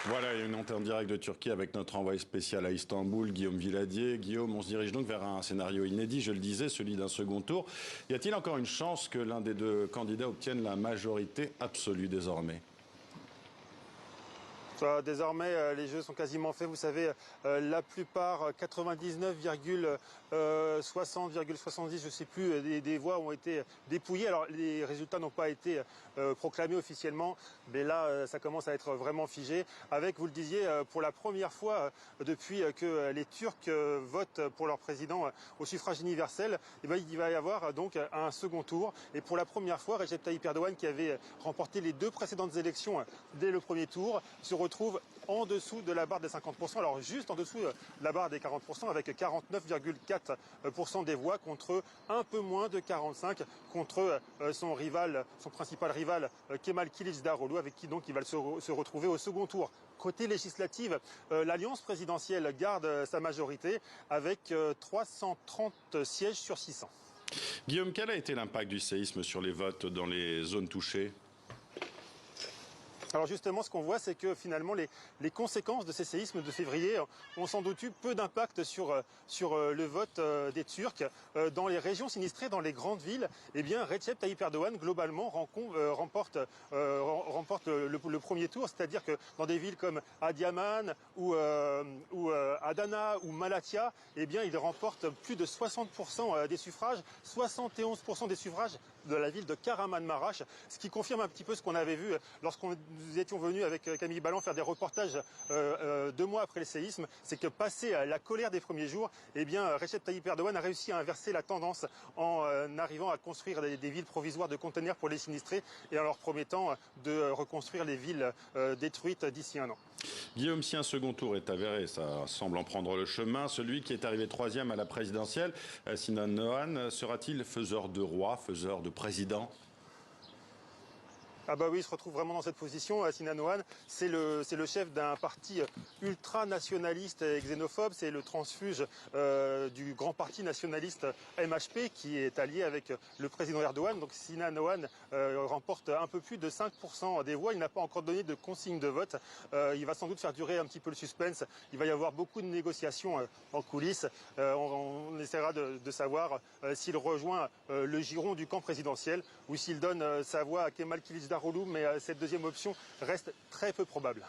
Voilà, une montée en direct de Turquie avec notre envoyé spécial à Istanbul, Guillaume Villadier. Guillaume, on se dirige donc vers un scénario inédit, je le disais, celui d'un second tour. Y a-t-il encore une chance que l'un des deux candidats obtienne la majorité absolue désormais ? Désormais, les jeux sont quasiment faits. Vous savez, la plupart, 99,60,70, je ne sais plus, des voix ont été dépouillées. Alors, les résultats n'ont pas été proclamés officiellement, mais là, ça commence à être vraiment figé. Avec, vous le disiez, pour la première fois depuis que les Turcs votent pour leur président au suffrage universel, eh bien, il va y avoir donc un second tour. Et pour la première fois, Recep Tayyip Erdogan, qui avait remporté les deux précédentes élections dès le premier tour, se retrouve en dessous de la barre des 50%, alors juste en dessous de la barre des 40%, avec 49,4% des voix contre un peu moins de 45% contre son rival, son principal rival, Kemal Kılıçdaroğlu, avec qui donc il va se retrouver au second tour. Côté législative, l'alliance présidentielle garde sa majorité avec 330 sièges sur 600. Guillaume, quel a été l'impact du séisme sur les votes dans les zones touchées ? Alors justement, ce qu'on voit, c'est que finalement, les conséquences de ces séismes de février ont sans doute eu peu d'impact sur le vote des Turcs. Dans les régions sinistrées, dans les grandes villes, eh bien, Recep Tayyip Erdogan, globalement, remporte le premier tour. C'est-à-dire que dans des villes comme Adiaman ou Adana ou Malatya, eh bien, il remporte plus de 60% des suffrages, 71% des suffrages de la ville de Kahramanmaraş, ce qui confirme un petit peu ce qu'on avait vu lorsqu'on nous étions venus avec Camille Balland faire des reportages 2 mois après le séisme, c'est que passé la colère des premiers jours, eh bien Recep Tayyip Erdogan a réussi à inverser la tendance en arrivant à construire des villes provisoires de conteneurs pour les sinistrés et en leur promettant de reconstruire les villes détruites d'ici un an. Guillaume, si un second tour est avéré, ça semble en prendre le chemin, celui qui est arrivé troisième à la présidentielle, Sinan Oğan, sera-t-il faiseur de roi, faiseur de président ? Ah bah oui, il se retrouve vraiment dans cette position. Sinan Oğan, c'est le chef d'un parti ultranationaliste et xénophobe. C'est le transfuge du grand parti nationaliste MHP qui est allié avec le président Erdogan. Donc Sinan Oğan remporte un peu plus de 5% des voix. Il n'a pas encore donné de consigne de vote. Il va sans doute faire durer un petit peu le suspense. Il va y avoir beaucoup de négociations en coulisses. On essaiera de savoir s'il rejoint le giron du camp présidentiel ou s'il donne sa voix à Kemal Kılıçdaroğlu, mais cette deuxième option reste très peu probable.